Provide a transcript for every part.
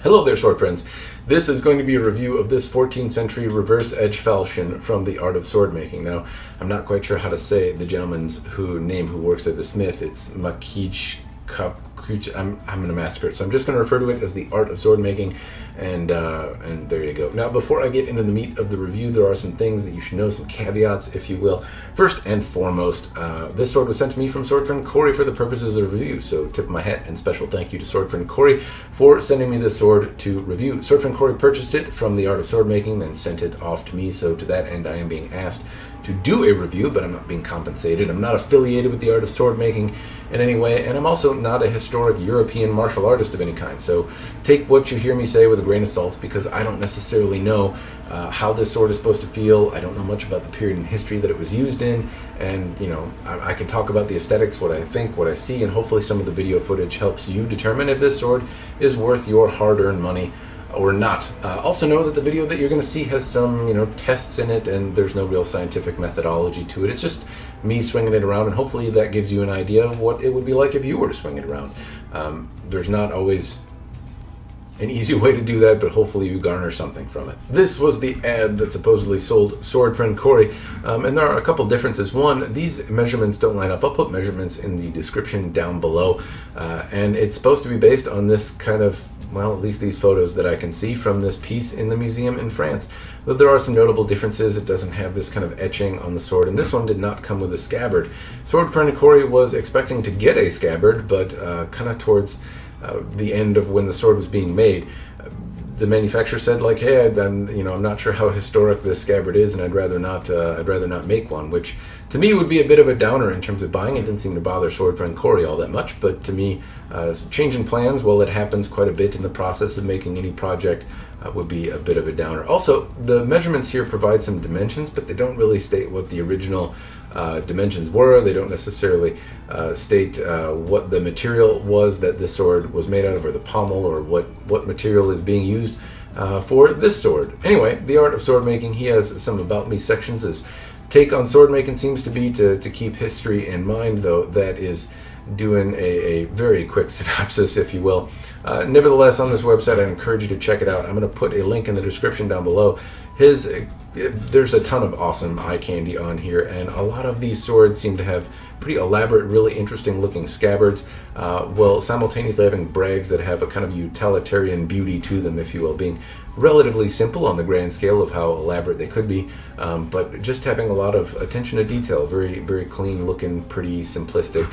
Hello there, sword friends. This is going to be a review of this 14th century reverse edge falchion from the Art of Swordmaking. Now, I'm not quite sure how to say the gentleman's name who works at the smith. It's Maciej Kopciuch. I'm going to massacre it, so I'm just going to refer to it as the Art of Swordmaking, and there you go. Now, before I get into the meat of the review, there are some things that you should know, some caveats, if you will. First and foremost, this sword was sent to me from sword friend Corey for the purposes of review, so tip of my hat and special thank you to sword friend Corey for sending me this sword to review. Sword friend Corey purchased it from the Art of Swordmaking, then sent it off to me, so to that end I am being asked to do a review, but I'm not being compensated. I'm not affiliated with the Art of Swordmaking in any way, and I'm also not a historic European martial artist of any kind, so take what you hear me say with a grain of salt, because I don't necessarily know how this sword is supposed to feel. I don't know much about the period in history that it was used in, and you know, I can talk about the aesthetics, what I think, what I see, and hopefully some of the video footage helps you determine if this sword is worth your hard-earned money or not. Also know that the video that you're going to see has some, tests in it, and there's no real scientific methodology to it. It's just me swinging it around, and hopefully that gives you an idea of what it would be like if you were to swing it around. There's not always an easy way to do that, but hopefully you garner something from it. This was the ad that supposedly sold sword friend Corey, and there are a couple differences. One, these measurements don't line up. I'll put measurements in the description down below, and it's supposed to be based on this kind of, well, at least these photos that I can see from this piece in the museum in France. Though there are some notable differences. It doesn't have this kind of etching on the sword, and this one did not come with a scabbard. Sword friend Corey was expecting to get a scabbard, but kind of towards the end of when the sword was being made, the manufacturer said, like, hey, I'm not sure how historic this scabbard is, and I'd rather not make one, which to me would be a bit of a downer in terms of buying. It didn't seem to bother sword friend Corey all that much, but to me, changing plans, well, it happens quite a bit in the process of making any project, would be a bit of a downer. Also, the measurements here provide some dimensions, but they don't really state what the original dimensions were. They don't necessarily state what the material was that this sword was made out of, or the pommel, or what material is being used for this sword. Anyway, the Art of Swordmaking, he has some About Me sections. His take on swordmaking seems to be to keep history in mind, though that is doing a very quick synopsis, if you will. Nevertheless, on this website, I encourage you to check it out. I'm going to put a link in the description down below. There's a ton of awesome eye candy on here, and a lot of these swords seem to have pretty elaborate, really interesting looking scabbards, while simultaneously having brags that have a kind of utilitarian beauty to them, if you will, being relatively simple on the grand scale of how elaborate they could be, but just having a lot of attention to detail, very, very clean looking, pretty simplistic,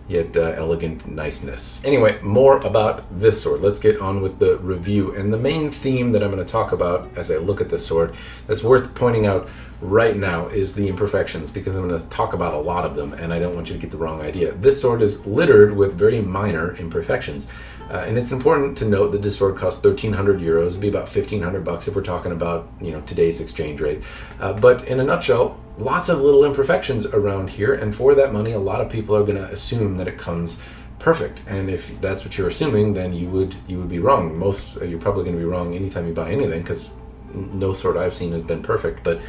yet elegant niceness. Anyway, more about this sword. Let's get on with the review. And the main theme that I'm going to talk about as I look at this sword that's worth pointing out right now is the imperfections, because I'm going to talk about a lot of them, and I don't want you to get the wrong idea. This sword is littered with very minor imperfections. And it's important to note that this sword costs 1,300 euros. It'd be about 1,500 bucks if we're talking about, today's exchange rate. But in a nutshell, lots of little imperfections around here, and for that money, a lot of people are going to assume that it comes perfect. And if that's what you're assuming, then you would be wrong. You're probably going to be wrong anytime you buy anything, because no sword I've seen has been perfect. But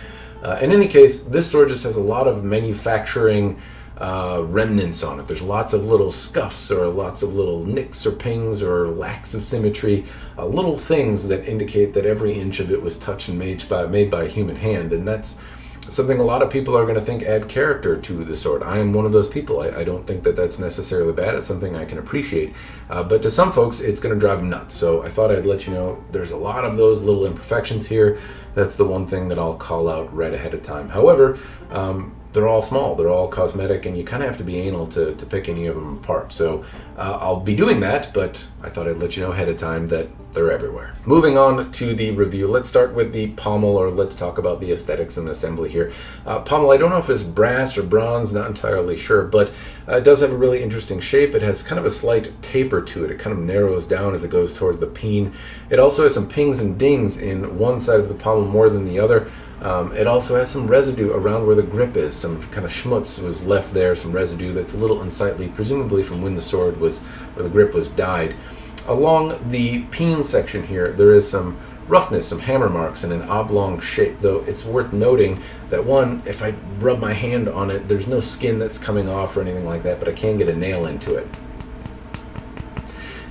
in any case, this sword just has a lot of manufacturing remnants on it. There's lots of little scuffs, or lots of little nicks or pings, or lacks of symmetry, little things that indicate that every inch of it was touched and made by a human hand, and that's something a lot of people are going to think add character to the sword. I am one of those people. I don't think that that's necessarily bad. It's something I can appreciate, but to some folks it's going to drive them nuts. So I thought I'd let you know there's a lot of those little imperfections here. That's the one thing that I'll call out right ahead of time. However, they're all small, they're all cosmetic, and you kind of have to be anal to pick any of them apart. So I'll be doing that, but I thought I'd let you know ahead of time that they're everywhere. Moving on to the review, let's start with the pommel, or let's talk about the aesthetics and assembly here. Pommel, I don't know if it's brass or bronze, not entirely sure, but it does have a really interesting shape. It has kind of a slight taper to it. It kind of narrows down as it goes towards the peen. It also has some pings and dings in one side of the pommel more than the other. It also has some residue around where the grip is. Some kind of schmutz was left there, some residue that's a little unsightly, presumably from when the sword was, or the grip was dyed. Along the peen section here, there is some roughness, some hammer marks, and an oblong shape, though it's worth noting that one, if I rub my hand on it, there's no skin that's coming off or anything like that, but I can get a nail into it.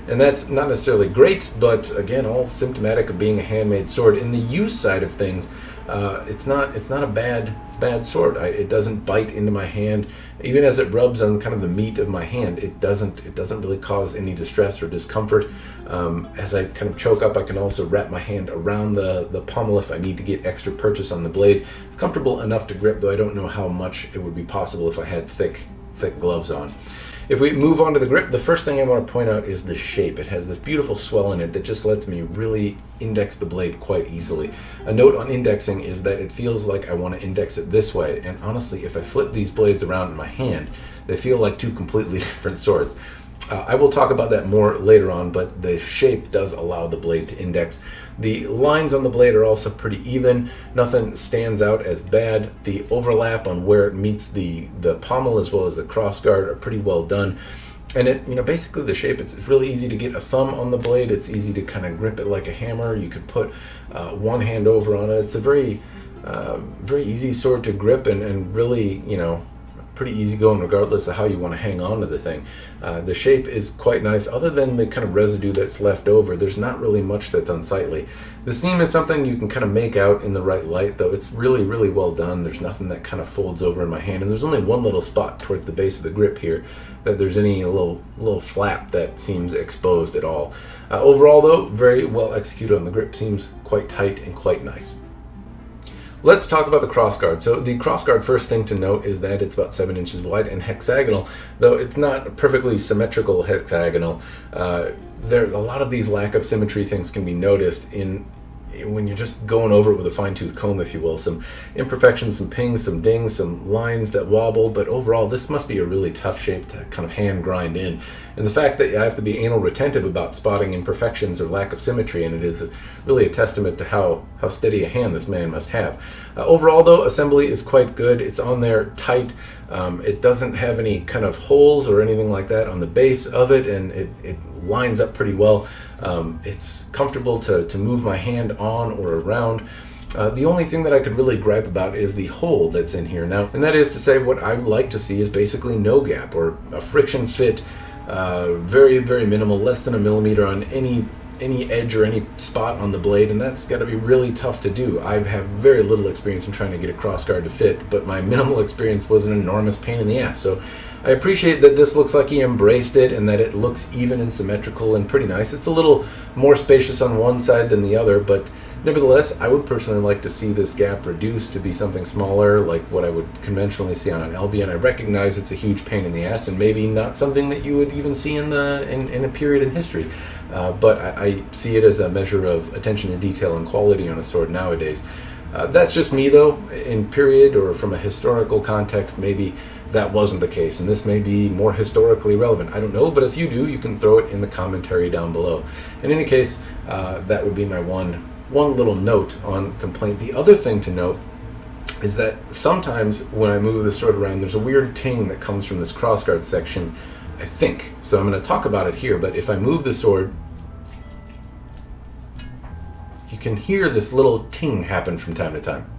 And that's not necessarily great, but again, all symptomatic of being a handmade sword. In the use side of things, it's not a bad sword. It doesn't bite into my hand, even as it rubs on kind of the meat of my hand. It doesn't really cause any distress or discomfort. As I kind of choke up, I can also wrap my hand around the pommel if I need to get extra purchase on the blade. It's comfortable enough to grip, though I don't know how much it would be possible if I had thick gloves on. If we move on to the grip, the first thing I want to point out is the shape. It has this beautiful swell in it that just lets me really index the blade quite easily. A note on indexing is that it feels like I want to index it this way, and honestly, if I flip these blades around in my hand, they feel like two completely different swords. I will talk about that more later on, but the shape does allow the blade to index. The lines on the blade are also pretty even. Nothing stands out as bad. The overlap on where it meets the pommel as well as the crossguard are pretty well done. And it, basically the shape, it's really easy to get a thumb on the blade. It's easy to kind of grip it like a hammer. You could put one hand over on it. It's a very easy sword to grip and really, pretty easy going regardless of how you want to hang on to the thing. The shape is quite nice. Other than the kind of residue that's left over, there's not really much that's unsightly. The seam is something you can kind of make out in the right light, though it's really, really well done. There's nothing that kind of folds over in my hand, and there's only one little spot towards the base of the grip here that there's any little flap that seems exposed at all. Overall, though, very well executed on the grip. Seems quite tight and quite nice. Let's talk about the crossguard. So the crossguard, first thing to note is that it's about 7 inches wide and hexagonal, though it's not perfectly symmetrical hexagonal. There, a lot of these lack of symmetry things can be noticed when you're just going over it with a fine-tooth comb, if you will. Some imperfections, some pings, some dings, some lines that wobble, but overall this must be a really tough shape to kind of hand grind in. And the fact that I have to be anal retentive about spotting imperfections or lack of symmetry in it is really a testament to how steady a hand this man must have. Overall, though, assembly is quite good. It's on there tight. It doesn't have any kind of holes or anything like that on the base of it, and it lines up pretty well. It's comfortable to move my hand on or around. The only thing that I could really gripe about is the hole that's in here now, and that is to say what I would like to see is basically no gap or a friction fit, very, very minimal, less than 1 millimeter on any edge or any spot on the blade, and that's got to be really tough to do. I have very little experience in trying to get a crossguard to fit, but my minimal experience was an enormous pain in the ass. So I appreciate that this looks like he embraced it and that it looks even and symmetrical and pretty nice. It's a little more spacious on one side than the other, but nevertheless, I would personally like to see this gap reduced to be something smaller, like what I would conventionally see on an Albion. I recognize it's a huge pain in the ass and maybe not something that you would even see in a period in history. But I see it as a measure of attention to detail and quality on a sword nowadays. That's just me, though. In period or from a historical context, maybe that wasn't the case, and this may be more historically relevant. I don't know, but if you do, you can throw it in the commentary down below. In any case, that would be my one little note on complaint. The other thing to note is that sometimes when I move the sword around, there's a weird ting that comes from this crossguard section, I think. So I'm going to talk about it here, but if I move the sword, you can hear this little ting happen from time to time.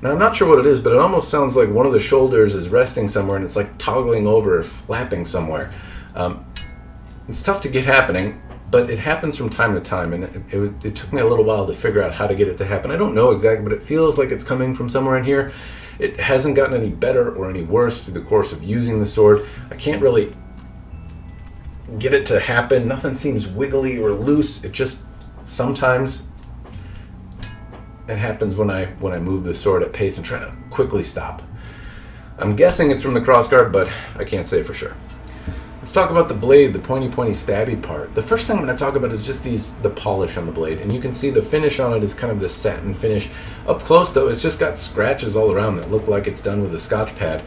Now, I'm not sure what it is, but it almost sounds like one of the shoulders is resting somewhere and it's like toggling over or flapping somewhere. It's tough to get happening, but it happens from time to time, and it took me a little while to figure out how to get it to happen. I don't know exactly, but it feels like it's coming from somewhere in here. It hasn't gotten any better or any worse through the course of using the sword. I can't really get it to happen. Nothing seems wiggly or loose. It just sometimes it happens when I move the sword at pace and try to quickly stop. I'm guessing it's from the crossguard, but I can't say for sure. Let's talk about the blade, the pointy stabby part. The first thing I'm going to talk about is just the polish on the blade, and you can see the finish on it is kind of this satin finish. Up close, though, it's just got scratches all around that look like it's done with a Scotch pad.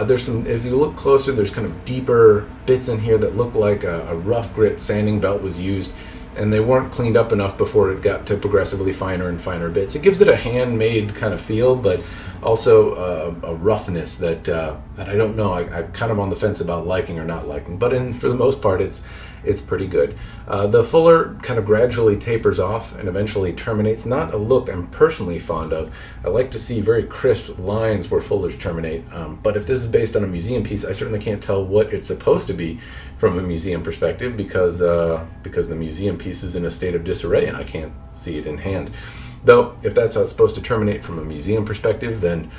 There's some, as you look closer, there's kind of deeper bits in here that look like a rough grit sanding belt was used, and they weren't cleaned up enough before it got to progressively finer and finer bits. It gives it a handmade kind of feel, but Also, a roughness that I don't know. I'm kind of on the fence about liking or not liking, but for the most part, it's pretty good. The fuller kind of gradually tapers off and eventually terminates. Not a look I'm personally fond of. I like to see very crisp lines where fullers terminate, but if this is based on a museum piece, I certainly can't tell what it's supposed to be from a museum perspective because the museum piece is in a state of disarray and I can't see it in hand. Though, if that's how it's supposed to terminate from a museum perspective, then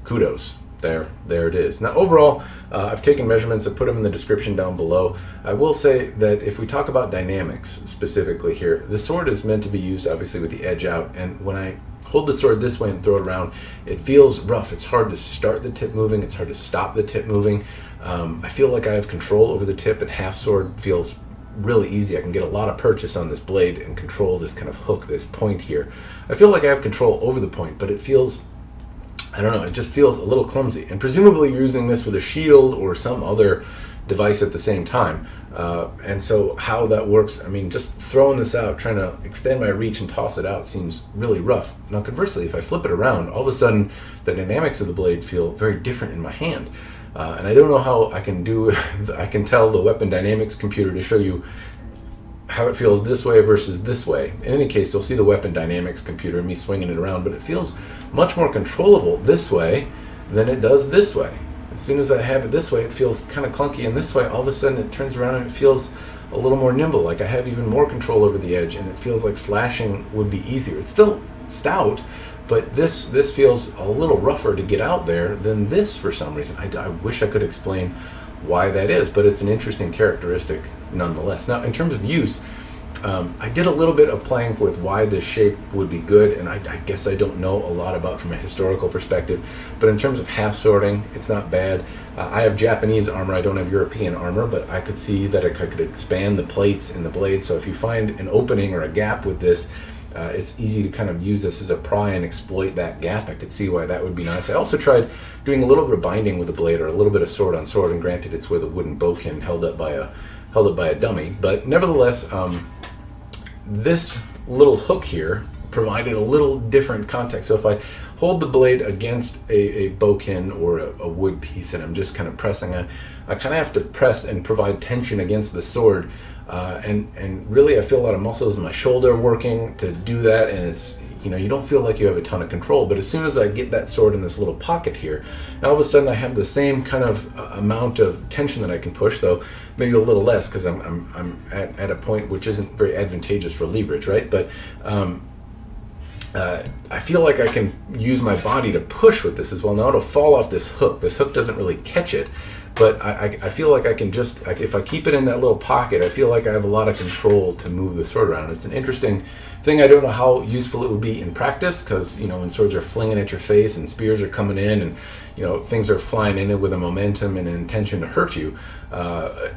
kudos. There it is. Now, overall, I've taken measurements. I've put them in the description down below. I will say that if we talk about dynamics specifically here, the sword is meant to be used, obviously, with the edge out. And when I hold the sword this way and throw it around, it feels rough. It's hard to start the tip moving. It's hard to stop the tip moving. I feel like I have control over the tip, and half sword feels really easy. I can get a lot of purchase on this blade and control this kind of hook, this point here. I feel like I have control over the point, but it feels, I don't know, it just feels a little clumsy. And presumably you're using this with a shield or some other device at the same time. And so how that works, I mean, just throwing this out, trying to extend my reach and toss it out seems really rough. Now conversely, if I flip it around, all of a sudden the dynamics of the blade feel very different in my hand. And I don't know how I can I can tell the weapon dynamics computer to show you how it feels this way versus this way. In any case, you'll see the weapon dynamics computer and me swinging it around, but it feels much more controllable this way than it does this way. As soon as I have it this way, it feels kind of clunky, and this way, all of a sudden it turns around and it feels a little more nimble, like I have even more control over the edge, and it feels like slashing would be easier. It's still stout, but this feels a little rougher to get out there than this for some reason. I wish I could explain why that is, but it's an interesting characteristic nonetheless. Now, in terms of use, I did a little bit of playing with why this shape would be good, and I guess I don't know a lot about from a historical perspective, but in terms of half sorting, it's not bad. I have Japanese armor, I don't have European armor, but I could see that I could expand the plates in the blade, so if you find an opening or a gap with this, it's easy to kind of use this as a pry and exploit that gap. I could see why that would be nice. I also tried doing a little bit of binding with the blade, or a little bit of sword on sword, and granted it's with a wooden bowkin held up by a dummy, but nevertheless, this little hook here provided a little different context. So if I hold the blade against a bowkin or a wood piece and I'm just kind of pressing it, I kind of have to press and provide tension against the sword, and really I feel a lot of muscles in my shoulder working to do that, and it's, you know, you don't feel like you have a ton of control, but as soon as I get that sword in this little pocket here, now all of a sudden I have the same kind of amount of tension that I can push, though maybe a little less because I'm at a point which isn't very advantageous for leverage, right? But I feel like I can use my body to push with this as well. Now it'll fall off this hook. This hook doesn't really catch it, but I feel like I can just, if I keep it in that little pocket, I feel like I have a lot of control to move the sword around. It's an interesting thing. I don't know how useful it would be in practice, because, you know, when swords are flinging at your face and spears are coming in and, you know, things are flying in it with a momentum and an intention to hurt you,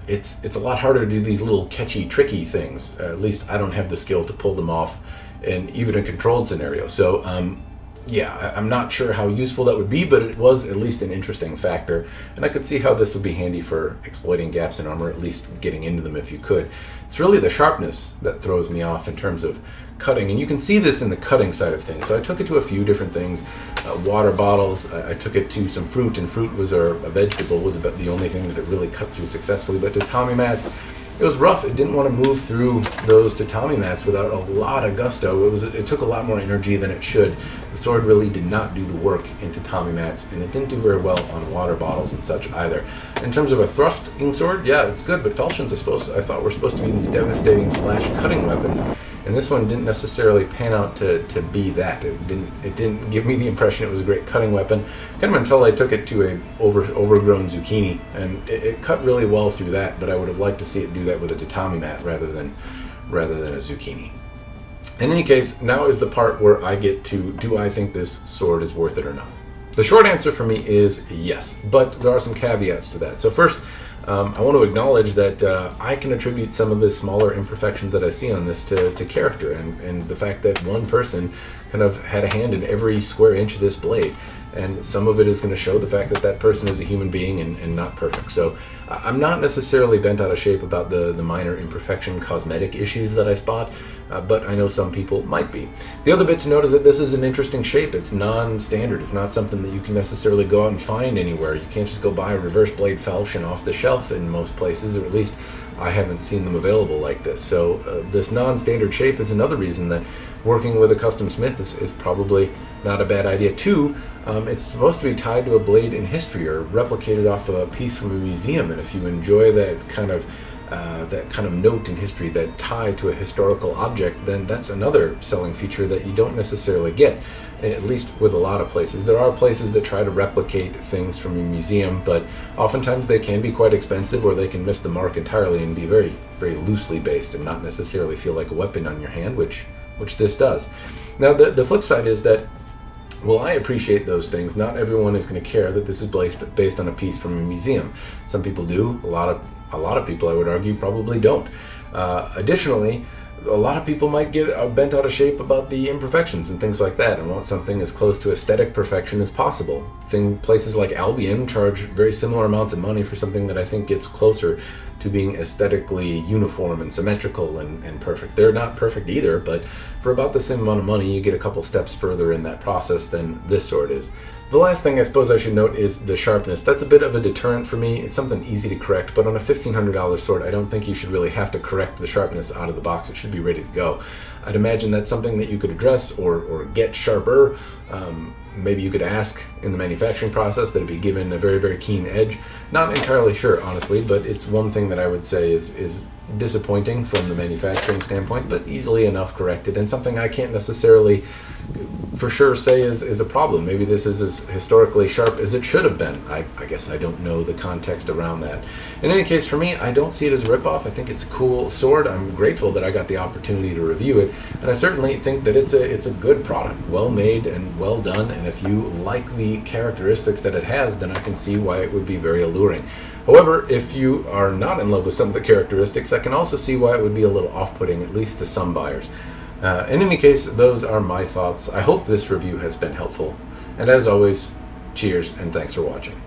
it's a lot harder to do these little catchy, tricky things. At least I don't have the skill to pull them off, and even a controlled scenario. So yeah, I'm not sure how useful that would be, but it was at least an interesting factor, and I could see how this would be handy for exploiting gaps in armor, at least getting into them if you could. It's really the sharpness that throws me off in terms of cutting, and you can see this in the cutting side of things. So I took it to a few different things. Water bottles, I took it to some fruit, and fruit was a vegetable, was about the only thing that it really cut through successfully. But tatami mats, it was rough. It didn't want to move through those tatami mats without a lot of gusto. It took a lot more energy than it should. The sword really did not do the work in tatami mats, and it didn't do very well on water bottles and such either. In terms of a thrusting sword, yeah, it's good, but falchions I thought were supposed to be these devastating cutting weapons, and this one didn't necessarily pan out to be that. It didn't give me the impression it was a great cutting weapon, kind of until I took it to a overgrown zucchini, and it cut really well through that, but I would have liked to see it do that with a tatami mat rather than a zucchini. In any case, now is the part where I get to, do I think this sword is worth it or not? The short answer for me is yes, but there are some caveats to that. So first, I want to acknowledge that I can attribute some of the smaller imperfections that I see on this to character, and the fact that one person kind of had a hand in every square inch of this blade. and some of it is going to show the fact that that person is a human being and not perfect. So I'm not necessarily bent out of shape about the minor imperfection cosmetic issues that I spot, but I know some people might be. The other bit to note is that this is an interesting shape. It's non-standard. It's not something that you can necessarily go out and find anywhere. You can't just go buy a reverse blade falchion off the shelf in most places, or at least I haven't seen them available like this. So this non-standard shape is another reason that working with a custom smith is probably not a bad idea. Two, it's supposed to be tied to a blade in history or replicated off a piece from a museum, and if you enjoy that kind of note in history, that tie to a historical object, then that's another selling feature that you don't necessarily get, at least with a lot of places. There are places that try to replicate things from a museum, but oftentimes they can be quite expensive, or they can miss the mark entirely and be very, very loosely based and not necessarily feel like a weapon on your hand, which this does. Now, the flip side is that, well, I appreciate those things. Not everyone is going to care that this is based on a piece from a museum. Some people do. A lot of people, I would argue, probably don't. Additionally, a lot of people might get bent out of shape about the imperfections and things like that and want something as close to aesthetic perfection as possible. Places like Albion charge very similar amounts of money for something that I think gets closer to being aesthetically uniform and symmetrical and perfect. They're not perfect either, but for about the same amount of money, you get a couple steps further in that process than this sword is. The last thing I suppose I should note is the sharpness. That's a bit of a deterrent for me. It's something easy to correct, but on a $1,500 sword, I don't think you should really have to correct the sharpness out of the box. It should be ready to go. I'd imagine that's something that you could address or get sharper. Maybe you could ask in the manufacturing process that it be given a very, very keen edge. Not entirely sure, honestly, but it's one thing that I would say is disappointing from the manufacturing standpoint, but easily enough corrected, and something I can't necessarily for sure say is a problem. Maybe this is as historically sharp as it should have been. I guess I don't know the context around that. In any case, for me, I don't see it as a ripoff. I think it's a cool sword. I'm grateful that I got the opportunity to review it, and I certainly think that it's a good product, well made and well done, and if you like the characteristics that it has, then I can see why it would be very alluring. However, if you are not in love with some of the characteristics, I can also see why it would be a little off-putting, at least to some buyers. In any case, those are my thoughts. I hope this review has been helpful. And as always, cheers and thanks for watching.